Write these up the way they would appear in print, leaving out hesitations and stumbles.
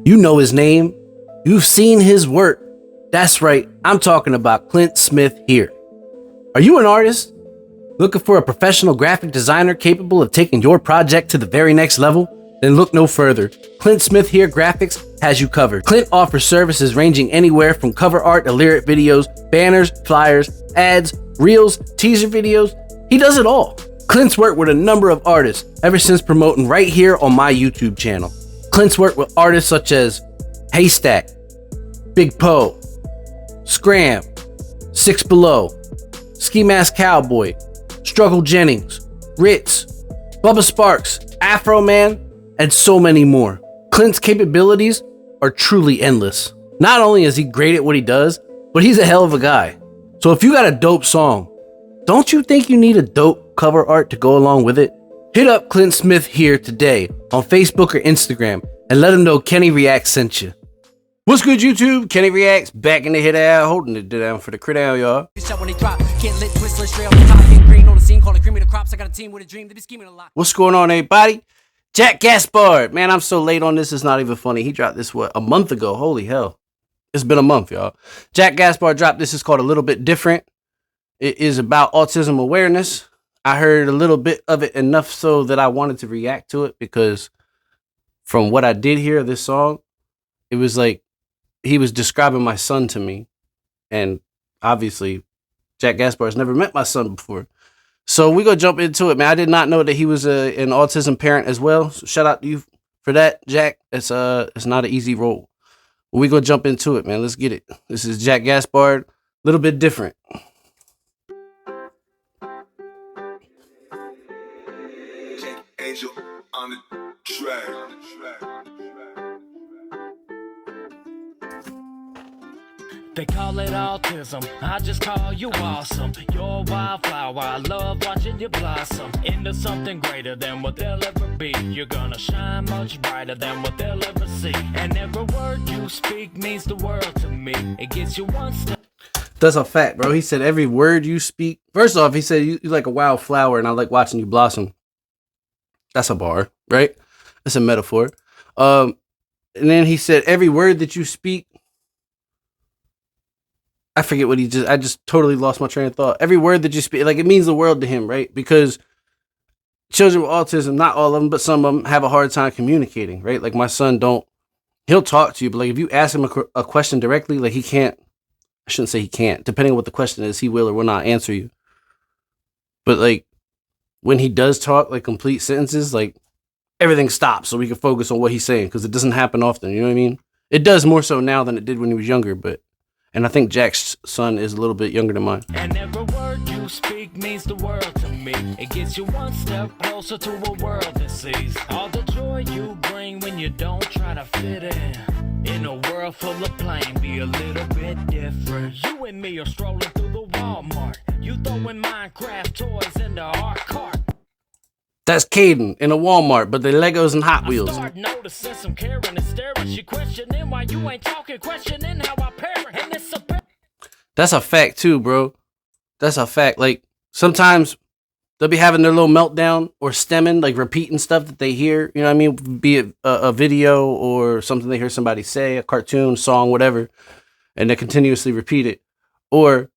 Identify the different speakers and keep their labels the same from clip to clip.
Speaker 1: You know his name. You've seen his work. That's right, I'm talking about ClintSmithHere. Are you an artist? Looking for a professional graphic designer capable of taking your project to the very next level? Then look no further. ClintSmithHere Graphics has you covered. Clint offers services ranging anywhere from cover art to lyric videos, banners, flyers, ads, reels, teaser videos. He does it all. Clint's worked with a number of artists ever since promoting right here on my YouTube channel. Clint's worked with artists such as Haystack, Big Poe, Scram, Six Below, Ski Mask Cowboy, Struggle Jennings, Ritz, Bubba Sparks, Afro Man, and so many more. Clint's capabilities are truly endless. Not only is he great at what he does, but he's a hell of a guy. So if you got a dope song, don't you think you need a dope cover art to go along with it? Hit up ClintSmithHere today on Facebook or Instagram and let him know Kenny Reactz sent you. What's good, YouTube? Kenny Reactz back in the hit out, holding it down for the crit out, y'all. What's going on, everybody? Jack Gaspard. Man, I'm so late on this, it's not even funny. He dropped this, what, a month ago? Holy hell. It's been a month, y'all. Jack Gaspard dropped this. It's called A Little Bit Different. It is about autism awareness. I heard a little bit of it enough so that I wanted to react to it, because from what I did hear of this song, it was like he was describing my son to me. And obviously, Jack Gaspard's never met my son before. So we're going to jump into it, man. I did not know that he was an autism parent as well. So shout out to you for that, Jack. It's not an easy role. But we're going to jump into it, man. Let's get it. This is Jack Gaspard, A Little Bit Different.
Speaker 2: Angel on the track.
Speaker 3: They call it autism, I just call you awesome. You're a wildflower, I love watching you blossom into something greater than what they'll ever be. You're gonna shine much brighter than what they'll ever see. And every word you speak means the world to me. It gets you one step.
Speaker 1: That's a fact, bro. He said every word you speak. First off, he said you like a wildflower and I like watching you blossom. That's a bar, right? That's a metaphor. And then he said every word that you speak. I forget what I just totally lost my train of thought. Every word that you speak, like, it means the world to him, right? Because children with autism, not all of them, but some of them have a hard time communicating, right? Like my son he'll talk to you, but like if you ask him a question directly, like I shouldn't say he can't, depending on what the question is, he will or will not answer you. But like when he does talk, like complete sentences, like everything stops so we can focus on what he's saying, because it doesn't happen often, you know what I mean? It does more so now than it did when he was younger, and I think Jack's son is a little bit younger than mine.
Speaker 3: And every word you speak means the world to me. It gets you one step closer to a world that sees all the joy you bring when you don't try to fit in a world full of plain, be a little bit different. You and me are strolling through the Walmart. You throwing Minecraft toys into our cart.
Speaker 1: That's Caden in a Walmart, but the Legos and Hot Wheels.
Speaker 3: I start noticing some caring and staring. She questioning why you ain't talking, questioning how I parent. And it's a
Speaker 1: That's a fact too, bro. That's a fact. Like sometimes they'll be having their little meltdown or stemming, like repeating stuff that they hear. You know what I mean? Be it a video or something they hear somebody say, a cartoon, song, whatever, and they continuously repeat it. Or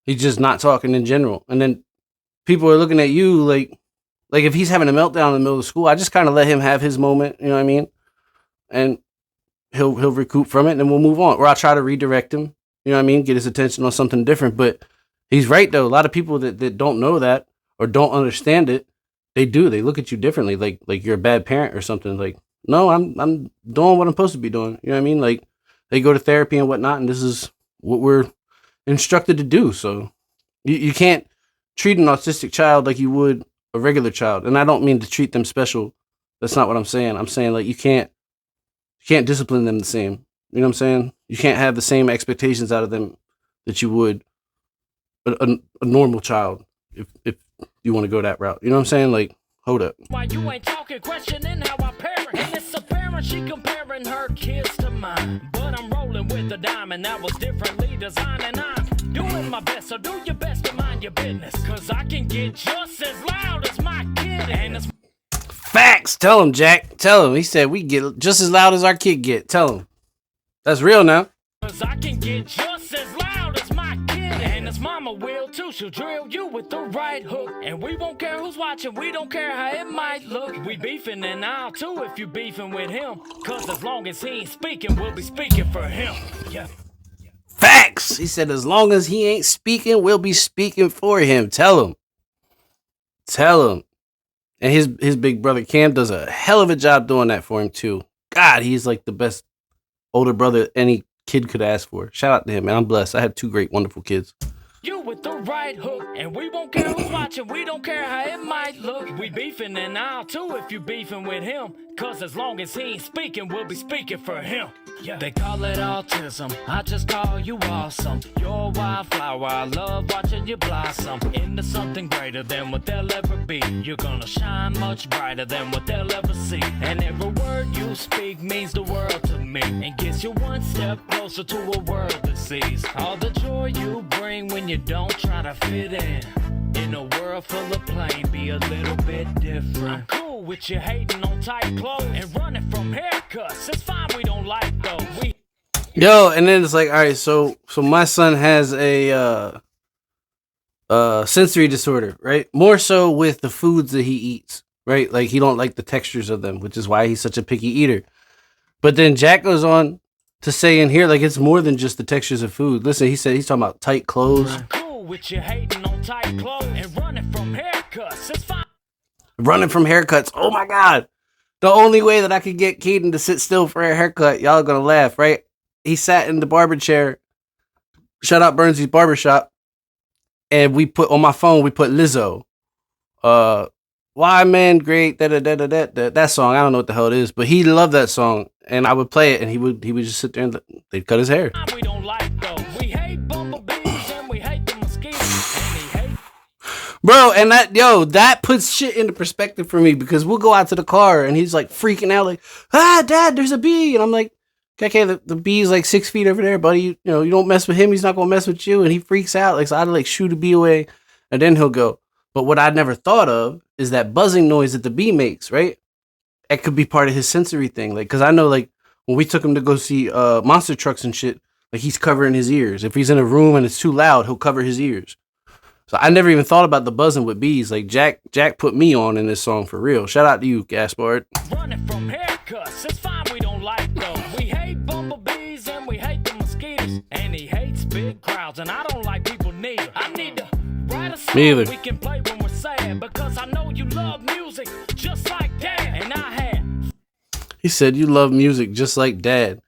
Speaker 1: he's just not talking in general. And then people are looking at you like if he's having a meltdown in the middle of school, I just kind of let him have his moment, you know what I mean? And he'll recoup from it and then we'll move on. Or I'll try to redirect him, you know what I mean? Get his attention on something different. But he's right though. A lot of people that don't know that or don't understand it, they do. They look at you differently, like you're a bad parent or something. Like, no, I'm doing what I'm supposed to be doing. You know what I mean? Like they go to therapy and whatnot, and this is what we're instructed to do. So you can't treat an autistic child like you would a regular child. And I don't mean to treat them special. That's not what I'm saying. I'm saying like you can't discipline them the same. You know what I'm saying? You can't have the same expectations out of them that you would a normal child if you want to go that route. You know what I'm saying? Like, hold up.
Speaker 3: Why you ain't talking, questioning how I parent. And it's apparent she comparing her kids to mine. But I'm rolling with a diamond that was differently designed, and I'm doing my best, so do your best to mind your business. Cause I can get just as loud as my kid. And it's
Speaker 1: Facts. Tell him, Jack. Tell him. He said we get just as loud as our kid get. Tell him. That's real now.
Speaker 3: Cause I can get just as loud as my kid. And his mama will too. She'll drill you with the right hook. And we won't care who's watching. We don't care how it might look. We beefing and I'll too if you beefing with him. Cause as long as he ain't speaking, we'll be speaking for him. Yeah.
Speaker 1: Facts. He said as long as he ain't speaking, we'll be speaking for him. Tell him. Tell him. And his big brother Cam does a hell of a job doing that for him too. God, he's like the best older brother any kid could ask for. Shout out to him, man. I'm blessed. I had 2 great, wonderful kids.
Speaker 3: You with the right hook, and we won't care who's watching. We don't care how it might look. We beefing and I'll too if you beefing with him. Cause as long as he ain't speaking, we'll be speaking for him. Yeah. They call it autism, I just call you awesome. You're a wildflower, I love watching you blossom into something greater than what they'll ever be. You're gonna shine much brighter than what they'll ever see. And every word you speak means the world to me, and gets you one step closer to a world that sees all the joy you bring when you don't try to fit in a world full of plain, be a little bit different. I'm cool with you hating on tight clothes and running from haircuts. It's fine, we don't like those.
Speaker 1: Yo, and then it's like, all right, so my son has a sensory disorder, right? More so with the foods that he eats, right? Like he don't like the textures of them, which is why he's such a picky eater. But then Jack goes on to say in here, like it's more than just the textures of food. Listen, he said he's talking about tight clothes.
Speaker 3: I'm cool with you hating on tight clothes and running from haircuts. It's fine.
Speaker 1: Running from haircuts. Oh my God. The only way that I could get Keaton to sit still for a haircut, y'all are gonna laugh, right? He sat in the barber chair. Shout out Burnsy's Barbershop. And we put on my phone, we put Lizzo. Why Man Great, that song. I don't know what the hell it is, but he loved that song. And I would play it and he would just sit there and they'd cut his hair.
Speaker 3: We don't like those. We hate bumblebees and we hate the mosquitoes. And he hates.
Speaker 1: Bro, and that puts shit into perspective for me because we'll go out to the car and he's like freaking out like, Dad, there's a bee. And I'm like, okay, the bee's like 6 feet over there, buddy. You know, you don't mess with him. He's not going to mess with you. And he freaks out. Like, so I'd like shoot a bee away and then he'll go. But what I never thought of is that buzzing noise that the bee makes, right? It could be part of his sensory thing. Like, cause I know like when we took him to go see monster trucks and shit, like he's covering his ears. If he's in a room and it's too loud, he'll cover his ears. So I never even thought about the buzzing with bees. Like Jack put me on in this song for real. Shout out to you, Gaspard.
Speaker 3: Running from haircuts, it's fine, we don't like those. We hate bumblebees and we hate the mosquitoes. And he hates big crowds and I don't like people neither. I need to write a song we can play when we're sad, because I know you love music just like Dad. And I had.
Speaker 1: He said you love music just like Dad.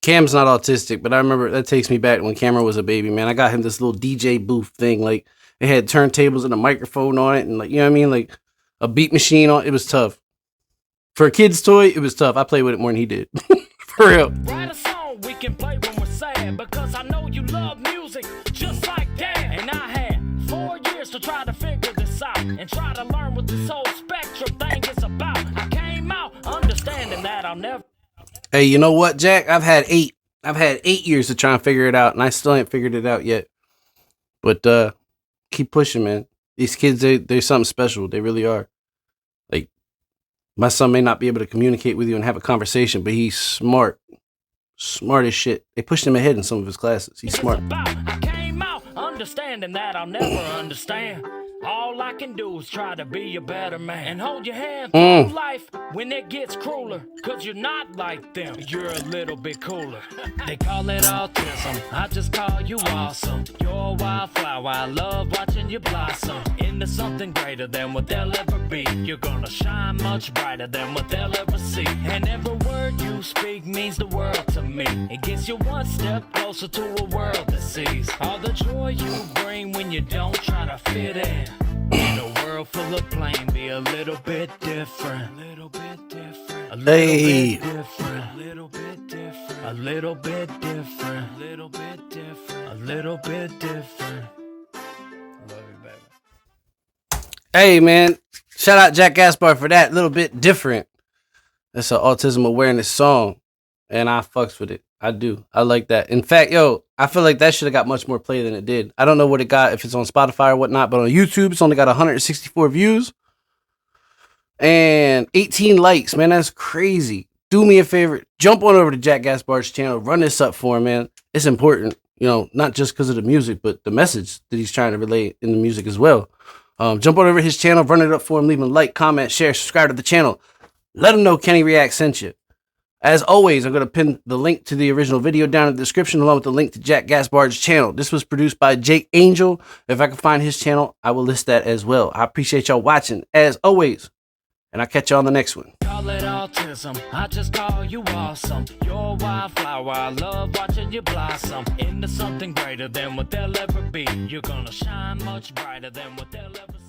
Speaker 1: Cam's not autistic, but I remember that takes me back when Cameron was a baby, man. I got him this little DJ booth thing. Like it had turntables and a microphone on it and like, you know what I mean? Like a beat machine on it. It was tough. For a kid's toy, it was tough. I played with it more than he did. For real.
Speaker 3: Write a song we can play when we're sad, because I know you love music just like Dad. And I had 4 years to try to figure this out and try to learn what this whole spectrum thing is about. I came out understanding that I'll never.
Speaker 1: Hey, you know what, Jack? I've had 8 years to try and figure it out, and I still ain't figured it out yet. But keep pushing, man. These kids, they're something special. They really are. Like, my son may not be able to communicate with you and have a conversation, but he's smart. Smart as shit. They pushed him ahead in some of his classes. He's smart.
Speaker 3: I came out understanding that I'll never understand. All I can do is try to be a better man and hold your hand through life when it gets crueler. Cause you're not like them, you're a little bit cooler. They call it autism, I just call you awesome. You're a wildflower, I love watching you blossom into something greater than what they'll ever be. You're gonna shine much brighter than what they'll ever see. And every word you speak means the world to me. It gets you one step closer to a world that sees all the joy you bring when you don't try to fit in a world full of plain, be a little bit different. A little bit different. A little bit different. A little bit different. A little bit different. A little bit different. A little bit different. I love you, baby.
Speaker 1: Hey, man. Shout out Jack Gaspard for that. Little bit different. That's an autism awareness song. And I fucks with it. I do. I like that. In fact, yo, I feel like that should have got much more play than it did. I don't know what it got, if it's on Spotify or whatnot, but on YouTube, it's only got 164 views. and 18 likes, man. That's crazy. Do me a favor, jump on over to Jack Gaspard's channel, run this up for him, man. It's important, you know, not just because of the music, but the message that he's trying to relay in the music as well. Jump on over his channel, run it up for him, leave him a like, comment, share, subscribe to the channel. Let him know Kenny Reactz sent you. As always, I'm going to pin the link to the original video down in the description along with the link to Jack Gaspard's channel. This was produced by Jake Angel. If I can find his channel, I will list that as well. I appreciate y'all watching, as always, and I'll catch you on the next one.
Speaker 3: Call it autism, I just call you awesome. You're a wildflower, I love watching you blossom into something greater than what they'll ever be. You're gonna shine much brighter than what they'll ever see.